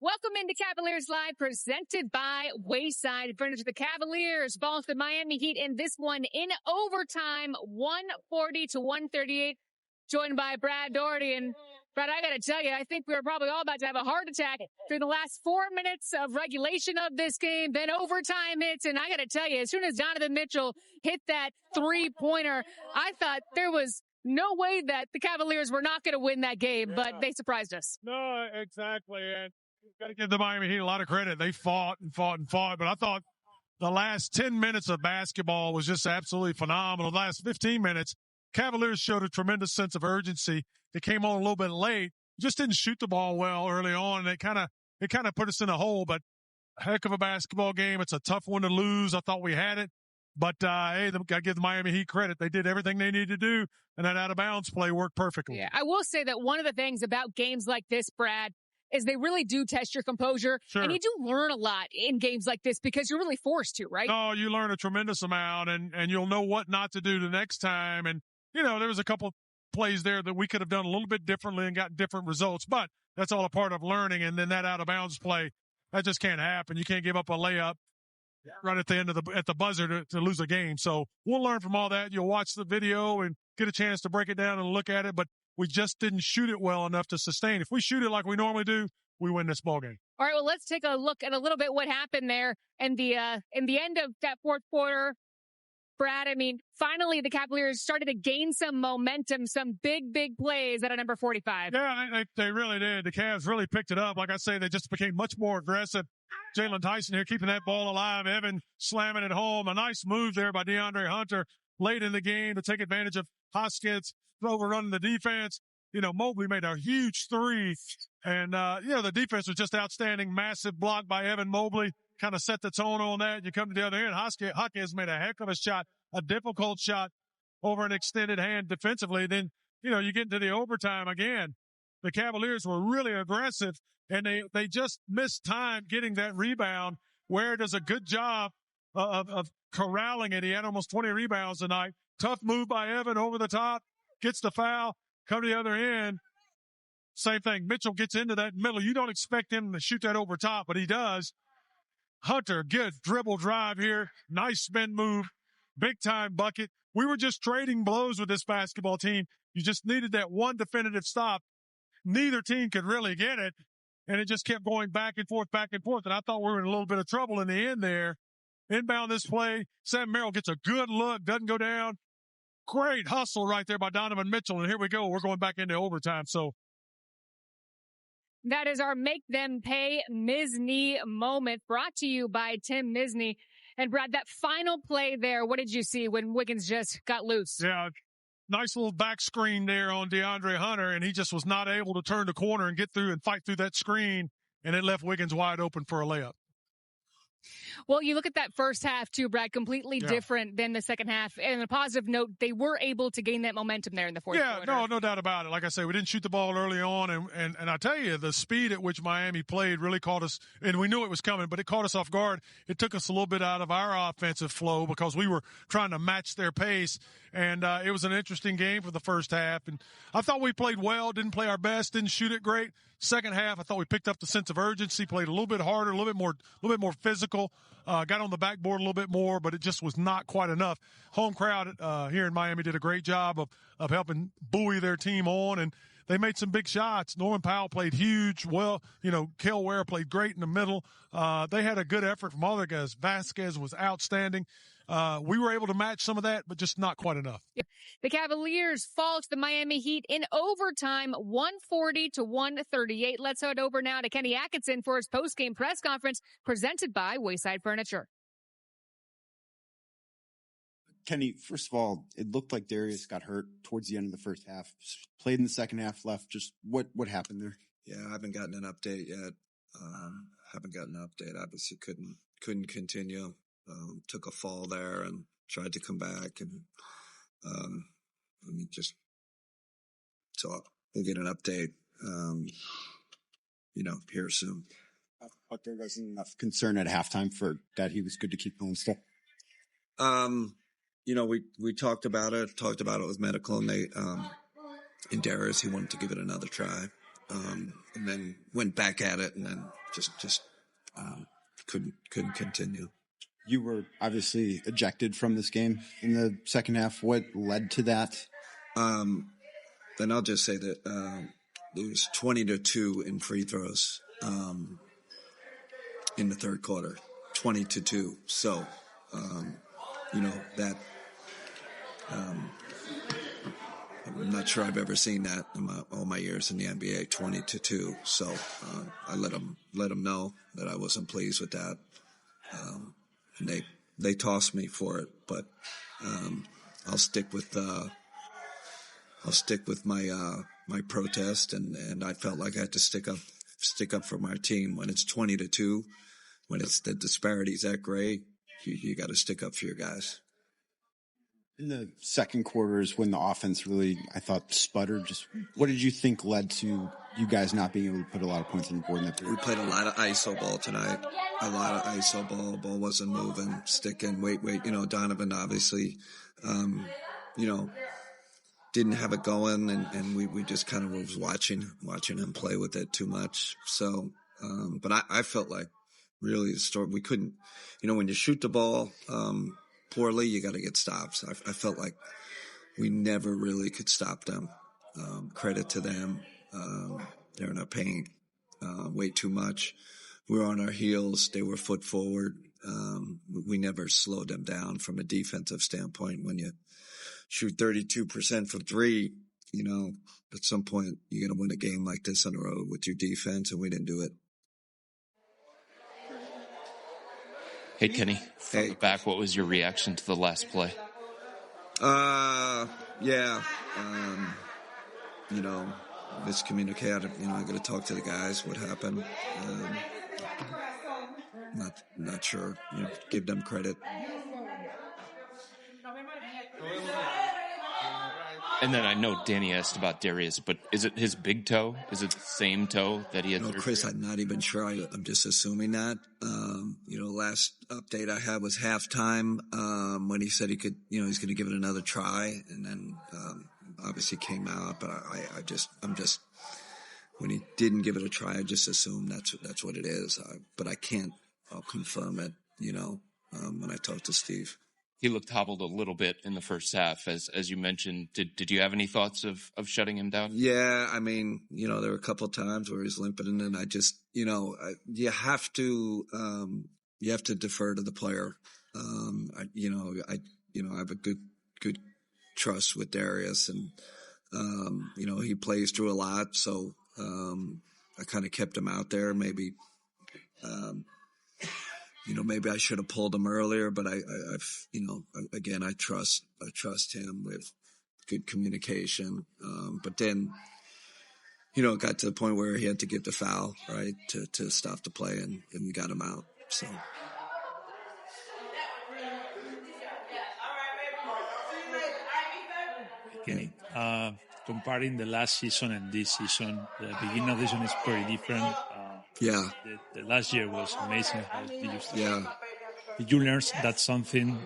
Welcome into Cavaliers Live, presented by Wayside Furniture. The Cavaliers fall to the Miami Heat in this one in overtime, 140-138. Joined by Brad Doherty. And Brad, I got to tell you, I think we were probably all about to have a heart attack through the last 4 minutes of regulation of this game. Then overtime hits, and I got to tell you, as soon as Donovan Mitchell hit that three-pointer, I thought there was no way that the Cavaliers were not going to win that game, but they surprised us. No, exactly. And got to give the Miami Heat a lot of credit. They fought and fought and fought, but I thought the last 10 minutes of basketball was just absolutely phenomenal. The last 15 minutes, Cavaliers showed a tremendous sense of urgency. They came on a little bit late, just didn't shoot the ball well early on, and it kind of put us in a hole. But heck of a basketball game. It's a tough one to lose. I thought we had it, but hey, got to give the Miami Heat credit. They did everything they needed to do, and that out of bounds play worked perfectly. Yeah, I will say that one of the things about games like this, Brad, is they really do test your composure. Sure. And you do learn a lot in games like this because you're really forced to, right? No, you learn a tremendous amount, and you'll know what not to do the next time. And, you know, there was a couple plays there that we could have done a little bit differently and got different results, but that's all a part of learning. And then that out of bounds play, that just can't happen. You can't give up a layup right at the end of at the buzzer to lose a game. So we'll learn from all that. You'll watch the video and get a chance to break it down and look at it, but we just didn't shoot it well enough to sustain. If we shoot it like we normally do, we win this ball game. All right, well, let's take a look at a little bit what happened there in the end of that fourth quarter. Brad, I mean, finally the Cavaliers started to gain some momentum, some big plays at a number 45. Yeah, they really did. The Cavs really picked it up. Like I say, they just became much more aggressive. Jalen Tyson here keeping that ball alive. Evan slamming it home. A nice move there by DeAndre Hunter late in the game to take advantage of Hoskins overrunning the defense. You know, Mobley made a huge three. And, the defense was just outstanding. Massive block by Evan Mobley. Kind of set the tone on that. You come to the other end. Hoskins made a heck of a shot, a difficult shot over an extended hand defensively. Then, you get into the overtime again. The Cavaliers were really aggressive, and they just missed time getting that rebound. Ware does a good job of corralling it. He had almost 20 rebounds tonight. Tough move by Evan over the top. Gets the foul. Come to the other end. Same thing. Mitchell gets into that middle. You don't expect him to shoot that over top, but he does. Hunter, good dribble drive here. Nice spin move. Big time bucket. We were just trading blows with this basketball team. You just needed that one definitive stop. Neither team could really get it. And it just kept going back and forth. And I thought we were in a little bit of trouble in the end there. Inbound this play. Sam Merrill gets a good look. Doesn't go down. Great hustle right there by Donovan Mitchell. And here we go. We're going back into overtime. So that is our Make Them Pay Misney moment, brought to you by Tim Misney. And Brad, that final play there, what did you see when Wiggins just got loose? Yeah, nice little back screen there on DeAndre Hunter, and he just was not able to turn the corner and get through and fight through that screen, and it left Wiggins wide open for a layup. Well, you look at that first half too, Brad, completely different than the second half. And on a positive note, they were able to gain that momentum there in the fourth quarter. Yeah, no doubt about it. Like I say, we didn't shoot the ball early on, and I tell you, the speed at which Miami played really caught us, and we knew it was coming, but it caught us off guard. It took us a little bit out of our offensive flow because we were trying to match their pace, and it was an interesting game for the first half. And I thought we played well, didn't play our best, didn't shoot it great. Second half, I thought we picked up the sense of urgency, played a little bit harder, a little bit more physical, got on the backboard a little bit more, but it just was not quite enough. Home crowd here in Miami did a great job of helping buoy their team on, and they made some big shots. Norman Powell played huge. Well, Kel Ware played great in the middle. They had a good effort from all their guys. Vasquez was outstanding. We were able to match some of that, but just not quite enough. The Cavaliers fall to the Miami Heat in overtime, 140-138. Let's head over now to Kenny Atkinson for his post-game press conference presented by Wayside Furniture. Kenny, first of all, it looked like Darius got hurt towards the end of the first half. Played in the second half, left. Just what happened there? Yeah, I haven't gotten an update yet. Obviously couldn't continue. Took a fall there and tried to come back, and so we'll get an update, here soon. But there wasn't enough concern at halftime for that he was good to keep going still. We talked about it with medical, and they, in Darius, he wanted to give it another try. And then went back at it and then couldn't continue. You were obviously ejected from this game in the second half. What led to that? Then I'll just say that it was 20-2 in free throws in the third quarter, 20-2. So, that I'm not sure I've ever seen that in all my years in the NBA, 20-2. So I let them know that I wasn't pleased with that, and they tossed me for it. But I'll stick with my protest, and I felt like I had to stick up for my team. When it's 20-2, when it's the disparity's that great, you got to stick up for your guys. In the second quarter is when the offense really, I thought, sputtered. Just what did you think led to you guys not being able to put a lot of points on the board in that period? We played a lot of ISO ball tonight. A lot of ISO ball. Ball wasn't moving, sticking. Wait. Donovan obviously, didn't have it going, and we just kind of was watching him play with it too much. So, but I felt like really the story, we couldn't, when you shoot the ball poorly, you got to get stops. I felt like we never really could stop them. Credit to them. They're in our paint way too much. We were on our heels. They were foot forward. We never slowed them down from a defensive standpoint. When you shoot 32% from three, at some point you're going to win a game like this on the road with your defense, and we didn't do it. Hey, Kenny, from the back, what was your reaction to the last play? Miscommunicated. I got to talk to the guys. What happened? Not sure. Give them credit. And then I know Danny asked about Darius, but is it his big toe? Is it the same toe that he had? Chris, I'm not even sure. I'm just assuming that. Last update I had was halftime when he said he could, he's going to give it another try, and then obviously came out. But I'm just when he didn't give it a try, I just assumed that's what it is. But I can't. I'll confirm it. When I talk to Steve. He looked hobbled a little bit in the first half, as you mentioned. Did you have any thoughts of shutting him down? Yeah, there were a couple of times where he's limping, and I just, you have to defer to the player. I have a good trust with Darius, and he plays through a lot, so I kind of kept him out there. Maybe I should have pulled him earlier, but again, I trust him with good communication. But then, it got to the point where he had to give the foul, right, to stop the play, and we got him out. So. Kenny, comparing the last season and this season, the beginning of the season is pretty different. Yeah. The last year was amazing. How did you start? Yeah. Did you learn that something?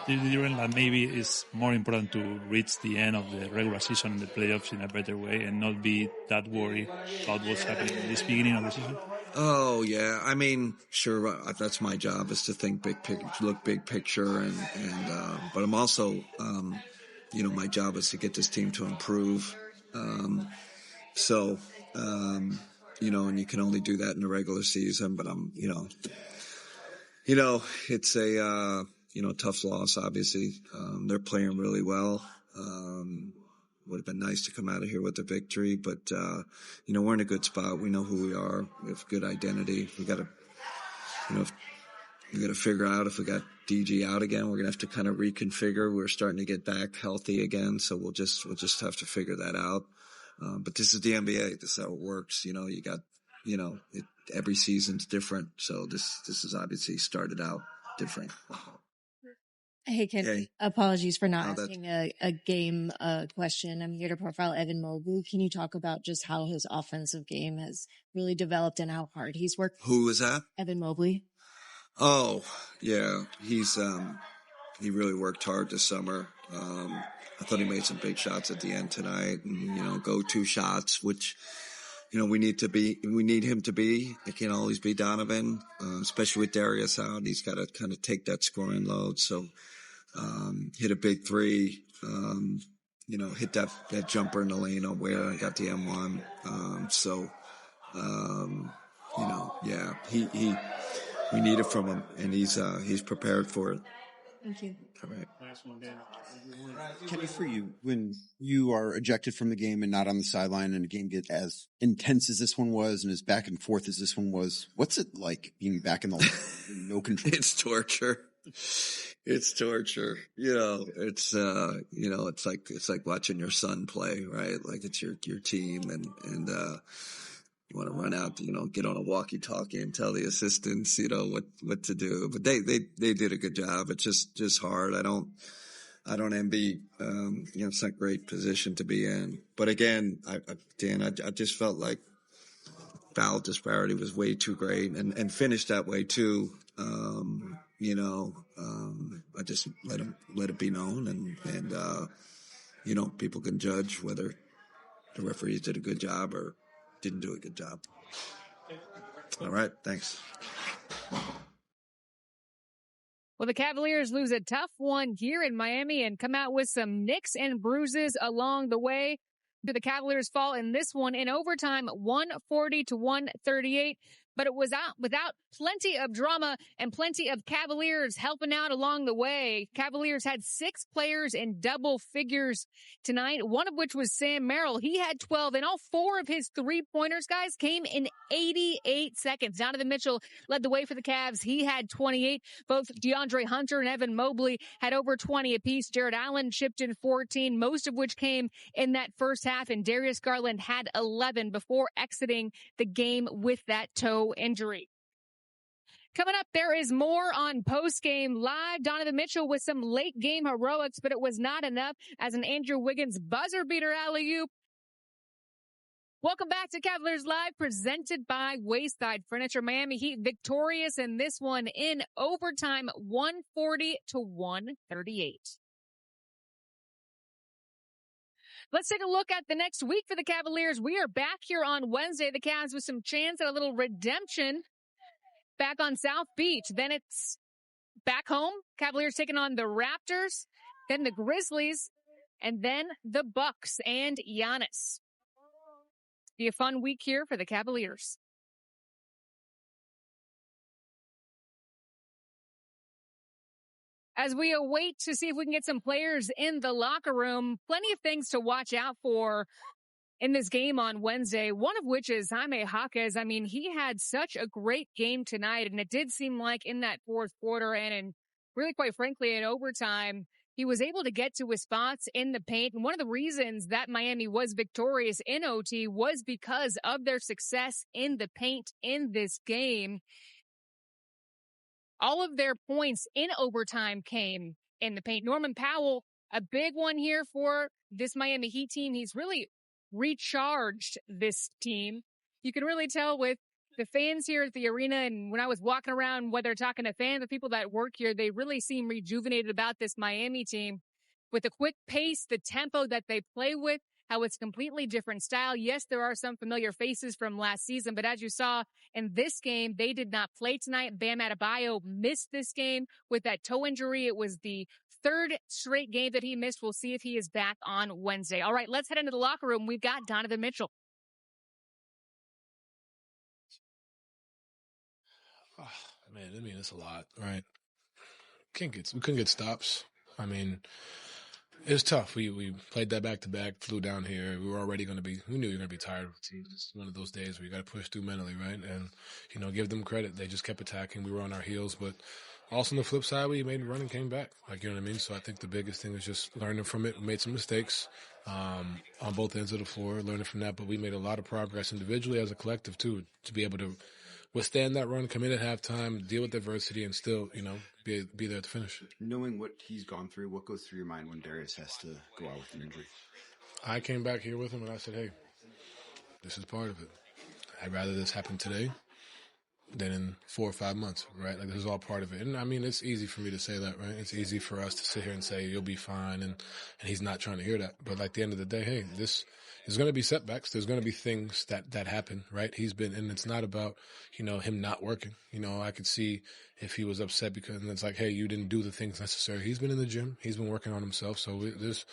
Did you learn that maybe it's more important to reach the end of the regular season and the playoffs in a better way and not be that worried about what's happening in this beginning of the season? Oh, yeah. Sure. That's my job, is to think big picture, look big picture. But I'm also, my job is to get this team to improve. And you can only do that in the regular season, but it's a, tough loss, obviously. They're playing really well. Would have been nice to come out of here with a victory, but, we're in a good spot. We know who we are. We have good identity. We got to figure out if we got DG out again. We're going to have to kind of reconfigure. We're starting to get back healthy again. So we'll just have to figure that out. But this is the NBA. This is how it works. You got, every season's different. So this is obviously started out different. Hey, Kenny. Apologies for not asking a game question. I'm here to profile Evan Mobley. Can you talk about just how his offensive game has really developed and how hard he's worked? Who is that? Evan Mobley. Oh, yeah. He's he really worked hard this summer. I thought he made some big shots at the end tonight, and go-to shots, which we need him to be. It can't always be Donovan, especially with Darius out. He's got to kind of take that scoring load. So, hit a big three, hit that jumper in the lane on where I got the M1. We need it from him, and he's prepared for it. Thank you. All right. Kenny, for you, when you are ejected from the game and not on the sideline and a game gets as intense as this one was and as back and forth as this one was, what's it like being back in the no control? It's torture. It's torture. It's like watching your son play, right? Like it's your team and you want to run out, get on a walkie-talkie and tell the assistants, what to do. But they did a good job. It's just hard. I don't envy, it's not a great position to be in. But again, Dan, I just felt like foul disparity was way too great and finished that way too. I just let it be known and people can judge whether the referees did a good job or didn't do a good job. All right. Thanks. Well, the Cavaliers lose a tough one here in Miami and come out with some nicks and bruises along the way. The Cavaliers fall in this one in overtime, 140-138. But it was without plenty of drama and plenty of Cavaliers helping out along the way. Cavaliers had 6 players in double figures tonight, one of which was Sam Merrill. He had 12, and all 4 of his three-pointers, guys, came in 88 seconds. Donovan Mitchell led the way for the Cavs. He had 28. Both DeAndre Hunter and Evan Mobley had over 20 apiece. Jared Allen chipped in 14, most of which came in that first half, and Darius Garland had 11 before exiting the game with that toe injury. Coming up, there is more on post-game live. Donovan Mitchell with some late-game heroics, but it was not enough as an Andrew Wiggins buzzer beater alley-oop. Welcome back to Cavaliers Live, presented by Wayside Furniture. Miami Heat victorious in this one in overtime, 140-138. Let's take a look at the next week for the Cavaliers. We are back here on Wednesday. The Cavs with some chance at a little redemption back on South Beach. Then it's back home. Cavaliers taking on the Raptors, then the Grizzlies, and then the Bucks and Giannis. Be a fun week here for the Cavaliers. As we await to see if we can get some players in the locker room, plenty of things to watch out for in this game on Wednesday, one of which is Jaime Jaquez. I mean, he had such a great game tonight, and it did seem like in that fourth quarter and really, quite frankly, in overtime, he was able to get to his spots in the paint. And one of the reasons that Miami was victorious in OT was because of their success in the paint in this game. All of their points in overtime came in the paint. Norman Powell, a big one here for this Miami Heat team. He's really recharged this team. You can really tell with the fans here at the arena, and when I was walking around, whether talking to fans, the people that work here, they really seem rejuvenated about this Miami team. With the quick pace, the tempo that they play with, how it's a completely different style. Yes, there are some familiar faces from last season, but as you saw in this game, they did not play tonight. Bam Adebayo missed this game with that toe injury. It was the 3rd straight game that he missed. We'll see if he is back on Wednesday. All right, let's head into the locker room. We've got Donovan Mitchell. Oh, man, it's a lot, right? We couldn't get stops. I mean, it was tough. We played that back-to-back, flew down here. We knew you were going to be tired. It's one of those days where you got to push through mentally, right? And, give them credit. They just kept attacking. We were on our heels. But also on the flip side, we made a run and came back. You know what I mean? So I think the biggest thing was just learning from it. We made some mistakes on both ends of the floor, learning from that. But we made a lot of progress individually as a collective, too, to be able to withstand that run, come in at halftime, deal with adversity, and still, be there to finish. Knowing what he's gone through, what goes through your mind when Darius has to go out with an injury? I came back here with him and I said, hey, this is part of it. I'd rather this happen today than in 4 or 5 months, right? This is all part of it. And I mean, it's easy for me to say that, right? It's easy for us to sit here and say, you'll be fine. And he's not trying to hear that. But at the end of the day, hey, this, there's going to be setbacks. There's going to be things that happen, right? And it's not about, him not working. I could see if he was upset because it's like, hey, you didn't do the things necessary. He's been in the gym. He's been working on himself. So there's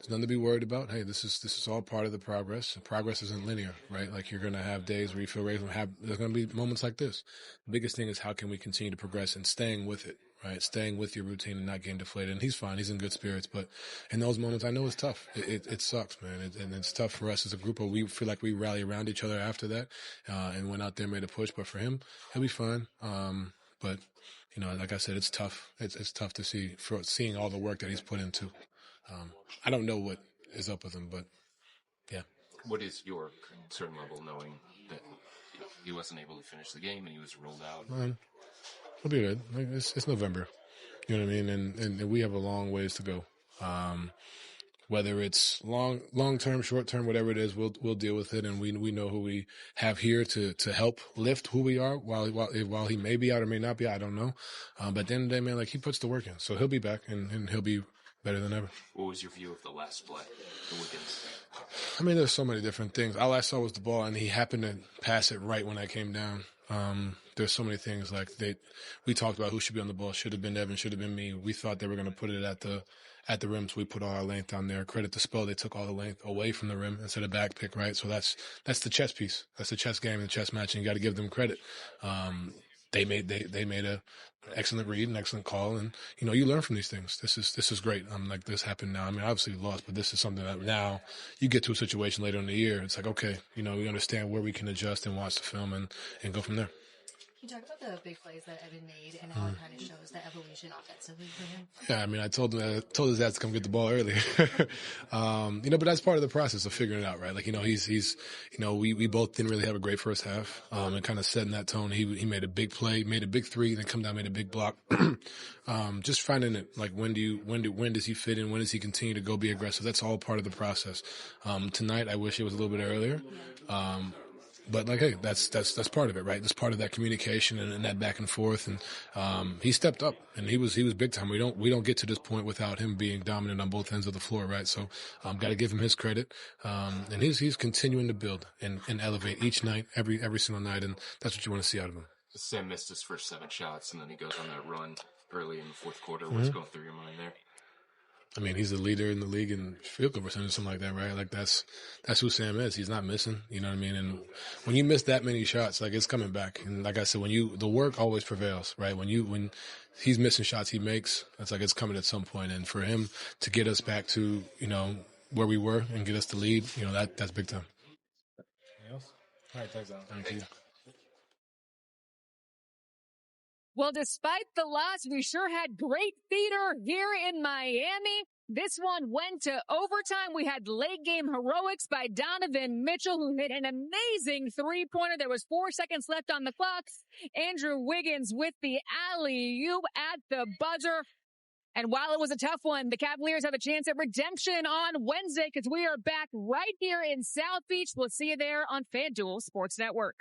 nothing to be worried about. Hey, this is all part of the progress. Progress isn't linear, right? Like you're going to have days where you feel ready. There's going to be moments like this. The biggest thing is how can we continue to progress and staying with it, right? Staying with your routine and not getting deflated. And he's fine. He's in good spirits. But in those moments, I know it's tough. It sucks, man. And it's tough for us as a group. But we feel like we rally around each other after that and went out there and made a push. But for him, he'll be fine. But like I said, it's tough. It's tough to see for seeing all the work that he's put into. I don't know what is up with him, but yeah. What is your concern level knowing that he wasn't able to finish the game and he was ruled out? He'll be good. It's November. You know what I mean? And we have a long ways to go. Whether it's long term, short term, whatever it is, we'll deal with it, and we know who we have here to help lift who we are. While he may be out or may not be, I don't know. But at the end of the day, man, like he puts the work in, so he'll be back and he'll be better than ever. What was your view of the last play, the Wiggins? I mean, there's so many different things. All I saw was the ball, and he happened to pass it right when I came down. There's so many things like we talked about who should be on the ball. Should have been Evan, should have been me. We thought they were going to put it at the rim, so we put all our length down there. Credit to Spo, they took all the length away from the rim instead of back pick, right? So that's the chess piece. That's the chess game and the chess match, and you got to give them credit. They made a excellent read, an excellent call, and you learn from these things. This is great. Like this happened now. I mean, obviously we lost, but this is something that now you get to a situation later in the year. It's like, okay, we understand where we can adjust and watch the film and go from there. Can you talk about the big plays that Evan made and how it kind of shows the evolution offensively for him? Yeah, I mean, I told his dad to come get the ball earlier. But that's part of the process of figuring it out, right? Like, he's we both didn't really have a great first half, and kind of setting that tone. He made a big play, made a big three, then come down, made a big block. Just finding it, like, when does he fit in? When does he continue to go be aggressive? That's all part of the process. Tonight, I wish it was a little bit earlier. But like, hey, that's part of it, right? That's part of that communication and that back and forth. And he stepped up, and he was big time. We don't get to this point without him being dominant on both ends of the floor, right? So got to give him his credit. And he's continuing to build and elevate each night, every single night, and that's what you want to see out of him. Sam missed his first 7 shots, and then he goes on that run early in the fourth quarter. What's going through your mind there? I mean, he's the leader in the league in field goal percentage, something like that, right? Like that's who Sam is. He's not missing, you know what I mean? And when you miss that many shots, like it's coming back. And like I said, the work always prevails, right? When he's missing shots he makes, it's like it's coming at some point. And for him to get us back to, where we were and get us the lead, that's big time. Anything else? All right, thanks, Alan. Thank you. Well, despite the loss, we sure had great theater here in Miami. This one went to overtime. We had late game heroics by Donovan Mitchell, who hit an amazing three-pointer. There was 4 seconds left on the clock. Andrew Wiggins with the alley-oop at the buzzer. And while it was a tough one, the Cavaliers have a chance at redemption on Wednesday because we are back right here in South Beach. We'll see you there on FanDuel Sports Network.